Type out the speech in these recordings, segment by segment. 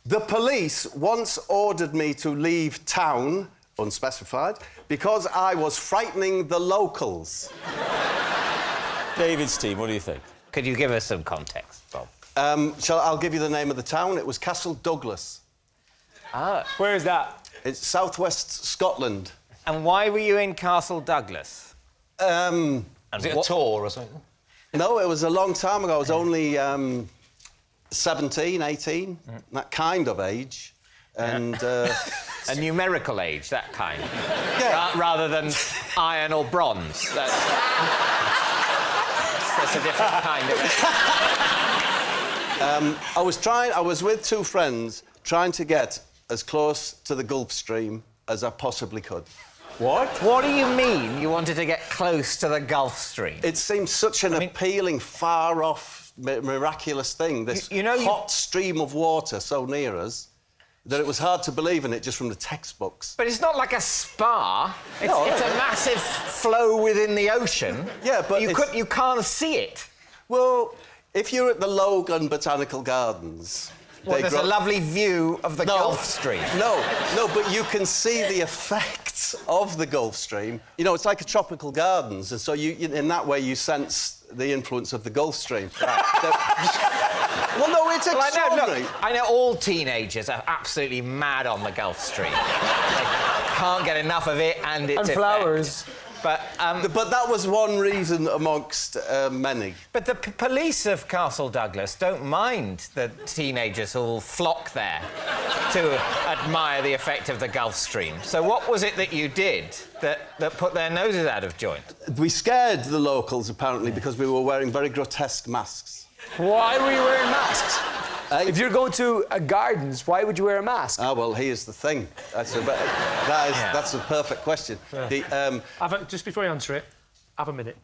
The police once ordered me to leave town, unspecified, because I was frightening the locals. David's team, what do you think? Could you give us some context, Bob? I'll give you the name of the town. It was Castle Douglas. Ah. Where is that? It's southwest Scotland. And why were you in Castle Douglas? Was it a tour or something? No, it was a long time ago. I was only 17, 18, that kind of age. And... A numerical age, that kind. Yeah. Rather than iron or bronze. That's a different kind of age. I was with two friends trying to get as close to the Gulf Stream as I possibly could. What? What do you mean you wanted to get close to the Gulf Stream? It seems such an appealing, far-off, miraculous thing, this hot stream of water so near us, that it was hard to believe in it just from the textbooks. But it's not like a spa. It's a massive flow within the ocean. Yeah, but you can't see it. Well, if you're at the Logan Botanical Gardens... Well, there's a lovely view of the Gulf Stream. No, but you can see the effects of the Gulf Stream. You know, it's like a tropical gardens, and so in that way you sense the influence of the Gulf Stream. Well, no, it's extraordinary. I know all teenagers are absolutely mad on the Gulf Stream. They can't get enough of it and its and flowers. But that was one reason amongst many. But the police of Castle Douglas don't mind the teenagers who'll flock there to admire the effect of the Gulf Stream. So what was it that you did that put their noses out of joint? We scared the locals, apparently, because we were wearing very grotesque masks. Why were you wearing masks? If you're going to a gardens, why would you wear a mask? Ah, well, here's the thing. That's a perfect question. Yeah. Just before you answer it, have a minute.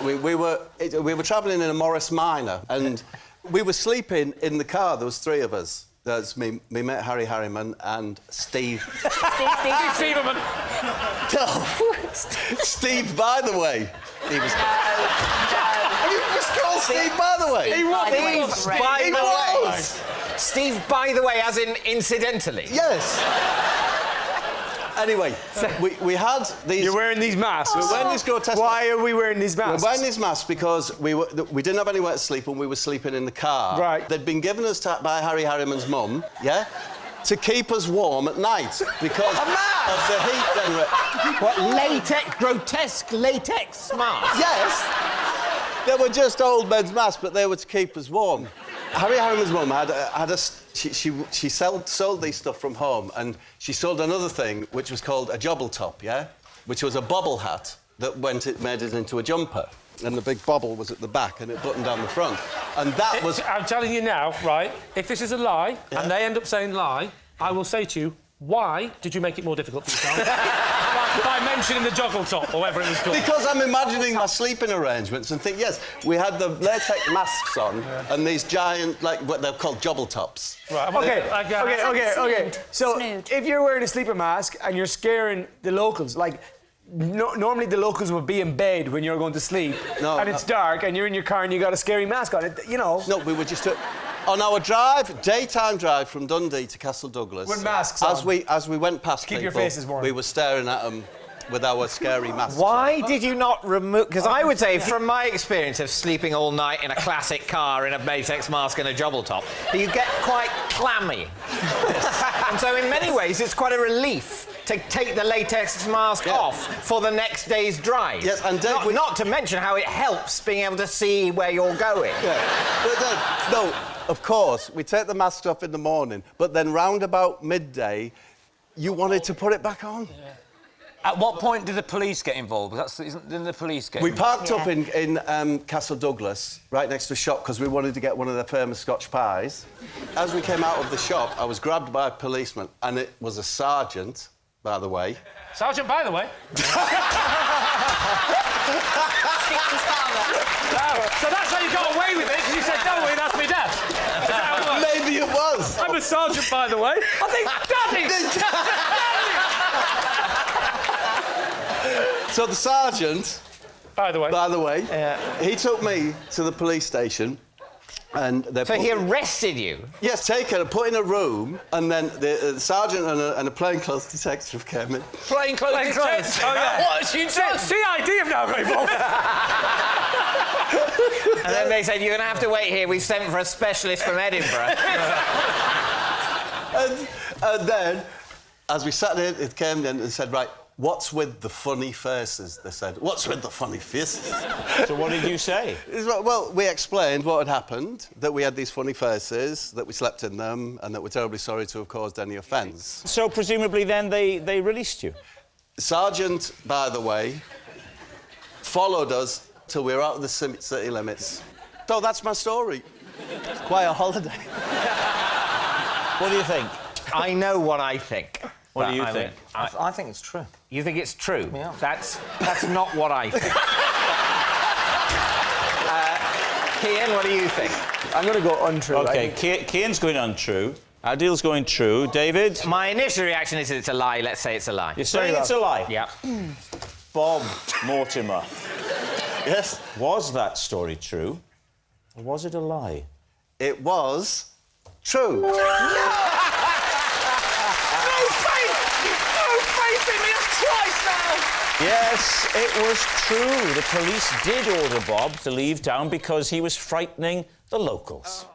we were travelling in a Morris Minor, and we were sleeping in the car. There was three of us. There's me mate Harry Harriman and Steve. Steve Steverman. No, Steve, by the way. He was... Have you just called Steve, by the way? He was. Steve, by the way. Steve, by the way, as in incidentally. Yes. Anyway, we had these... You're wearing these masks? We're wearing these grotesque... Why are we wearing these masks? We're wearing these masks because we didn't have anywhere to sleep and we were sleeping in the car. Right. They'd been given us by Harry Harriman's mum, yeah, to keep us warm at night because of the heat generator. What, grotesque latex masks? Yes. They were just old men's masks, but they were to keep us warm. Harry Harriman's mum she sold these stuff from home, and she sold another thing which was called a jobble top, yeah, which was a bobble hat that made it into a jumper, and the big bobble was at the back and it buttoned down the front, and that was. I'm telling you now, right? If this is a lie and they end up saying lie, I will say to you, why did you make it more difficult for yourself? by mentioning the joggle top, or whatever it was called. Because I'm imagining my sleeping arrangements and think, yes, we had the latex masks on and these giant, like, what they're called jobble tops. Right, okay. So, if you're wearing a sleeping mask and you're scaring the locals, like, normally the locals would be in bed when you're going to sleep, and it's dark, and you're in your car and you got a scary mask on. You know. No, we were just on our daytime drive from Dundee to Castle Douglas. With masks on. As we went past Keep people, your faces warm. we were staring at them with our scary masks. Why did you not remove... Because I would say, from my experience of sleeping all night in a classic car in a latex mask and a jobble top, that you get quite clammy. And so in many ways, it's quite a relief to take the latex mask off for the next day's drive. Yes, and not to mention how it helps being able to see where you're going. Yeah. But then, no, of course, we take the masks off in the morning, but then round about midday, you wanted to put it back on. Yeah. At what point did the police get involved? Didn't the police get We involved? parked up in Castle Douglas, right next to a shop, because we wanted to get one of their famous Scotch pies. As we came out of the shop, I was grabbed by a policeman, and it was a sergeant, by the way. Sergeant, by the way. So that's how you got away with it, because you said, don't worry, that's me dad. Maybe it was. I'm a sergeant, by the way. I think, Daddy! So the sergeant, by the way, he took me to the police station, And they So he arrested you? Yes, taken and put in a room, and then the sergeant and a plainclothes detective came in. Plainclothes detective? Oh, yeah. What has you done? CID have now got involved. And then they said, you're going to have to wait here. We've sent for a specialist from Edinburgh. and then, as we sat in, it came in and said, right, what's with the funny faces? They said, what's with the funny faces? So what did you say? Well, we explained what had happened, that we had these funny faces, that we slept in them, and that we're terribly sorry to have caused any offence. So presumably then they released you? Sergeant, by the way, followed us till we were out of the city limits. So that's my story. It's quite a holiday. What do you think? I know what I think. What do you think? I think it's true. You think it's true? Yeah. That's not what I think. Cian, what do you think? I'm going to go untrue. OK, Cian's going untrue. Adil's going true. David? My initial reaction is it's a lie. Let's say it's a lie. You're saying it's a lie? Yeah. Bob Mortimer. Yes? Was that story true? Or was it a lie? It was true. Yes, it was true. The police did order Bob to leave town because he was frightening the locals.